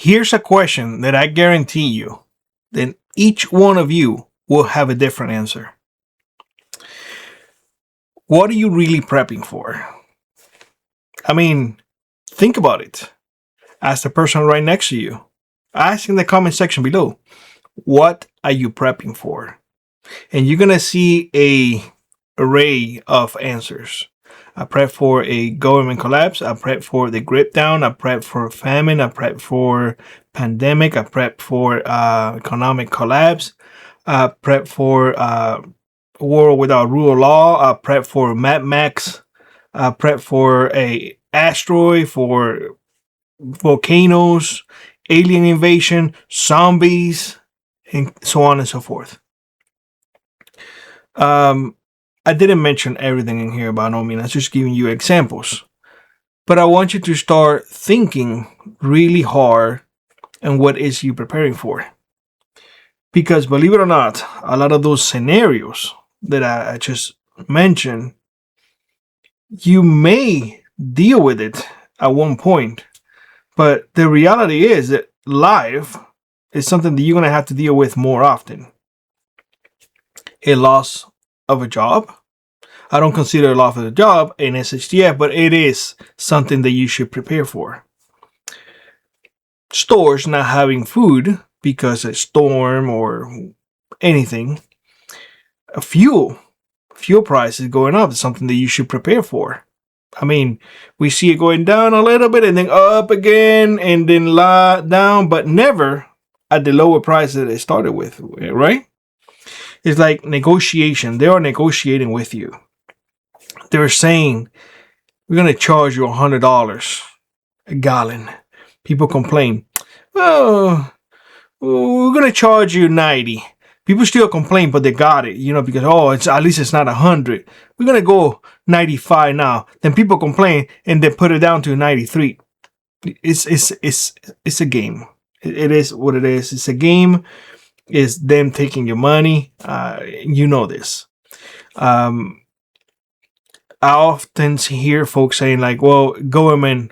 Here's a question that I guarantee you, then each one of you will have a different answer. What are you really prepping for? I mean, think about it. Ask the person right next to you. Ask in the comment section below. What are you prepping for? And you're going to see a array of answers. I prep for a government collapse. I prep for the grip down. I prep for famine. I prep for pandemic. I prep for economic collapse. I prep for world without rule of law. I prep for Mad Max. I prep for a asteroid, for volcanoes, alien invasion, zombies, and so on and so forth. I didn't mention everything in here by no means. I'm just giving you examples. But I want you to start thinking really hard on what is you preparing for. Because believe it or not, a lot of those scenarios that I just mentioned, you may deal with it at one point. But the reality is that life is something that you're going to have to deal with more often. A loss of a job. I don't consider a loss of a job an SHTF, but it is something that you should prepare for. Stores not having food because of a storm or anything. Fuel prices going up is something that you should prepare for. I mean, we see it going down a little bit and then up again and then down, but never at the lower price that it started with, right? It's like negotiation. They are negotiating with you. They're saying, we're going to charge you $100 a gallon. People complain, oh, we're going to charge you 90. People still complain, but they got it, because, it's at least it's not 100. We're going to go 95 now. Then people complain and they put it down to 93. It's a game. It is what it is. It's a game. It's them taking your money. You know this. I often hear folks saying like, well, government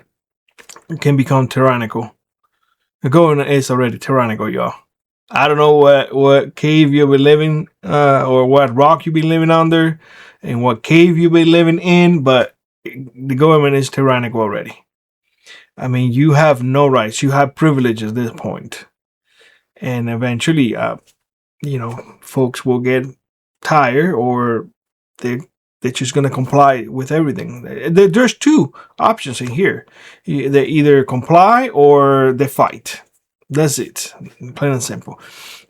can become tyrannical. The government is already tyrannical, y'all. I don't know what cave you've been living or what rock you've been living under and what cave you've been living in, but the government is tyrannical already. I mean, you have no rights. You have privileges at this point. And eventually, folks will get tired or they're just going to comply with everything. There's two options in here. They either comply or they fight. That's it. Plain and simple.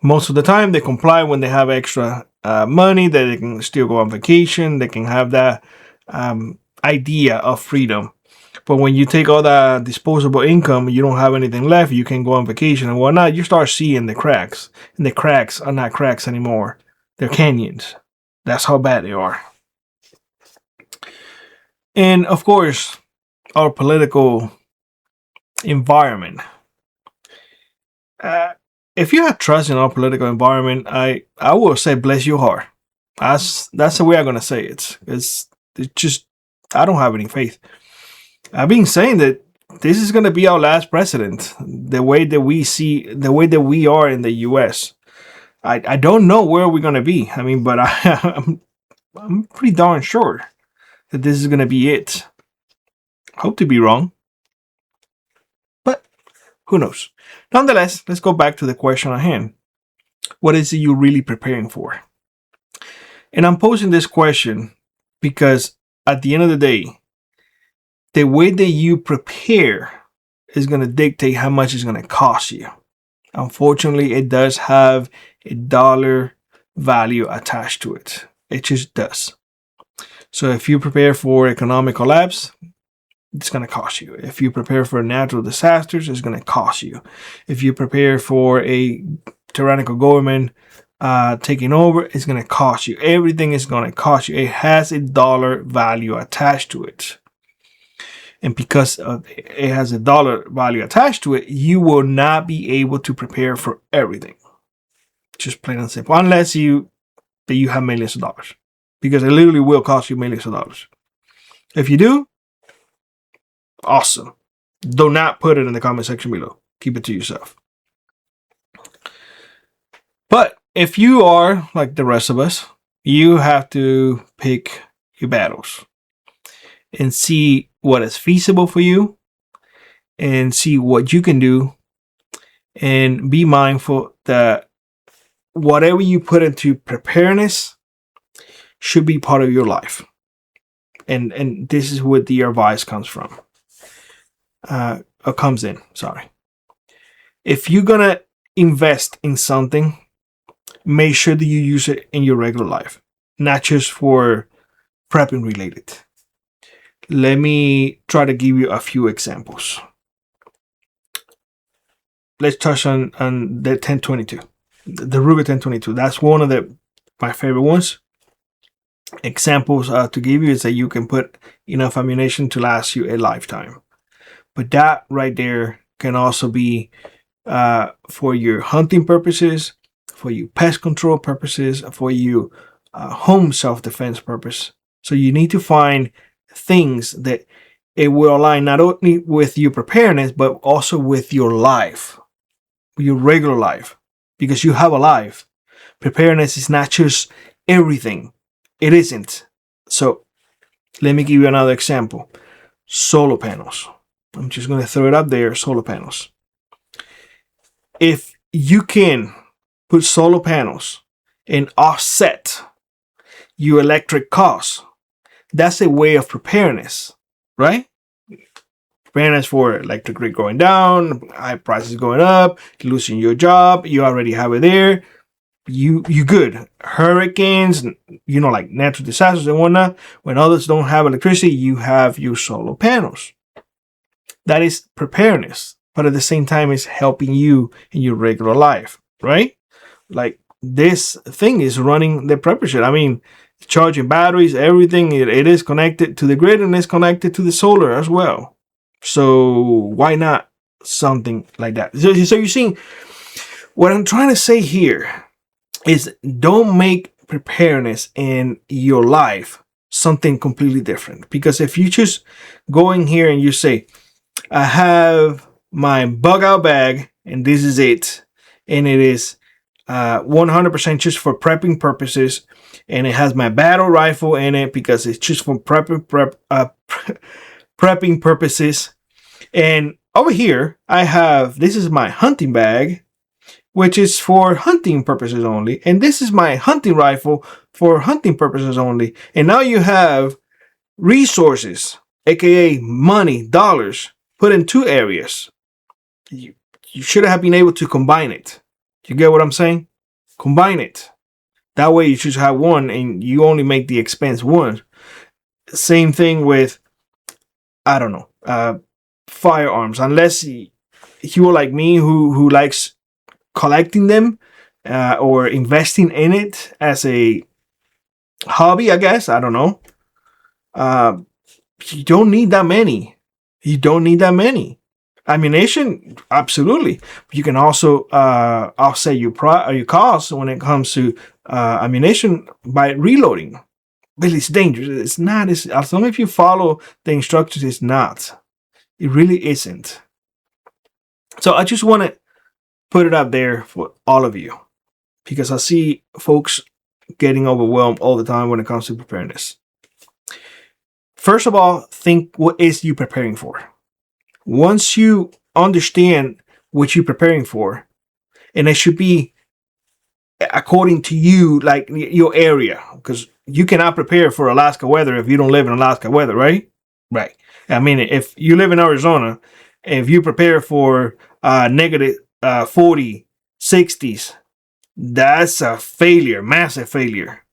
Most of the time, they comply when they have extra money, that they can still go on vacation. They can have that idea of freedom. But when you take all that disposable income, you don't have anything left, you can go on vacation and whatnot, you start seeing the cracks. And the cracks are not cracks anymore. They're canyons. That's how bad they are. And of course, our political environment. If you have trust in our political environment, I will say bless your heart. That's the way I'm gonna say it. It's just I don't have any faith. I've been saying that this is gonna be our last president. The way that we are in the U.S. I don't know where we're gonna be. I mean, but I'm pretty darn sure that this is gonna be it. Hope to be wrong. Who knows? Nonetheless, let's go back to the question at hand. What is it you're really preparing for? And I'm posing this question because at the end of the day, the way that you prepare is going to dictate how much it's going to cost you. Unfortunately, it does have a dollar value attached to it. It just does. So if you prepare for economic collapse, it's going to cost you. If you prepare for natural disasters, it's going to cost you. If you prepare for a tyrannical government taking over, it's going to cost you. Everything is going to cost you. It has a dollar value attached to it. And because it has a dollar value attached to it, you will not be able to prepare for everything. Just plain and simple. Unless you have millions of dollars. Because it literally will cost you millions of dollars. If you do, awesome. Do not put it in the comment section below. Keep it to yourself. But if you are like the rest of us, you have to pick your battles and see what is feasible for you and see what you can do, and be mindful that whatever you put into preparedness should be part of your life. And this is where the advice comes from. Comes in. Sorry. If you're gonna invest in something, make sure that you use it in your regular life, not just for prepping related. Let me try to give you a few examples. Let's touch on the 1022, the Ruger 1022. That's one of my favorite ones. Examples to give you is that you can put enough ammunition to last you a lifetime. But that right there can also be for your hunting purposes, for your pest control purposes, for your home self-defense purpose. So you need to find things that it will align not only with your preparedness, but also with your life, your regular life, because you have a life. Preparedness is not just everything. It isn't. So let me give you another example. Solar panels. I'm just going to throw it up there. Solar panels. If you can put solar panels and offset your electric costs, that's a way of preparedness, right? Preparedness for electric rate going down, high prices going up, losing your job. You already have it there. You good. Hurricanes, like natural disasters and whatnot. When others don't have electricity, you have your solar panels. That is preparedness, but at the same time, it's helping you in your regular life, right? Like this thing is running the prepper shit. I mean, charging batteries, everything. It is connected to the grid and it's connected to the solar as well. So why not something like that? So you're seeing what I'm trying to say here is don't make preparedness in your life something completely different. Because if you just go in here and you say, I have my bug out bag and this is it, and it is 100% just for prepping purposes, and it has my battle rifle in it because it's just for prepping purposes. And over here I have, this is my hunting bag, which is for hunting purposes only. And this is my hunting rifle for hunting purposes only. And now you have resources, aka money, dollars, put in two areas. You should have been able to combine it. You get what I'm saying? Combine it. That way you just have one and you only make the expense one. Same thing with, I don't know, firearms. Unless you're like me who likes collecting them or investing in it as a hobby, I guess. I don't know. You don't need that many. You don't need that many. Ammunition, absolutely. You can also offset your costs when it comes to ammunition by reloading. But it's dangerous. It's not. As long as you follow the instructions, it's not. It really isn't. So I just want to put it out there for all of you, because I see folks getting overwhelmed all the time when it comes to preparedness. First of all, think, what is you preparing for? Once you understand what you're preparing for, and it should be according to you, like your area, because you cannot prepare for Alaska weather if you don't live in Alaska weather, right? Right. I mean, if you live in Arizona, if you prepare for negative 40, 60s, that's a failure, massive failure.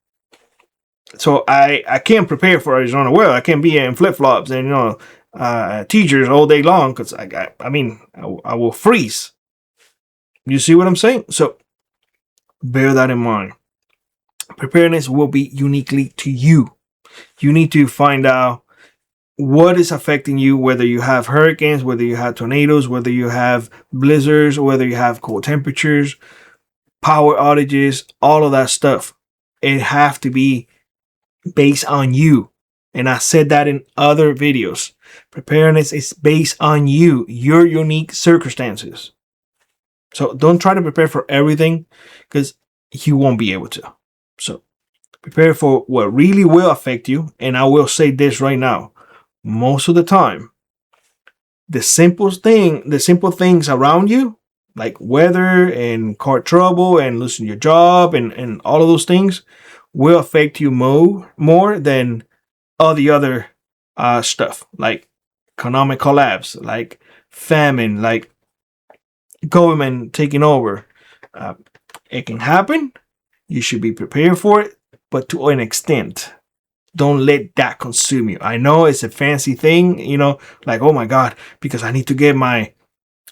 So I can't prepare for Arizona weather. I can't be in flip-flops and t-shirts all day long, because I will freeze. You see what I'm saying? So bear that in mind. Preparedness will be uniquely to you. You need to find out what is affecting you, whether you have hurricanes, whether you have tornadoes, whether you have blizzards, whether you have cold temperatures, power outages, all of that stuff. It have to be based on you. And I said that in other videos. Preparedness is based on you, your unique circumstances. So don't try to prepare for everything, because you won't be able to. So prepare for what really will affect you. And I will say this right now. Most of the time, the simple things around you, like weather and car trouble and losing your job and all of those things, will affect you more than all the other stuff, like economic collapse, like famine, like government taking over. It can happen. You should be prepared for it, but to an extent. Don't let that consume you. I know it's a fancy thing, like, oh my God, because I need to get my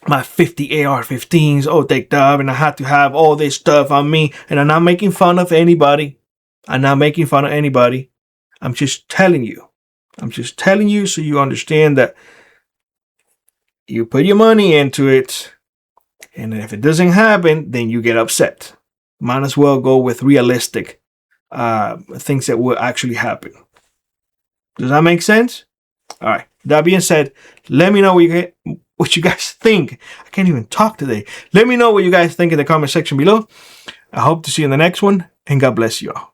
50 AR-15s all decked up, and I had to have all this stuff on me. And I'm not making fun of anybody. I'm just telling you. So you understand that you put your money into it, and if it doesn't happen, then you get upset. Might as well go with realistic things that will actually happen. Does that make sense? All right. That being said, let me know what you guys think. I can't even talk today. Let me know what you guys think in the comment section below. I hope to see you in the next one, and God bless you all.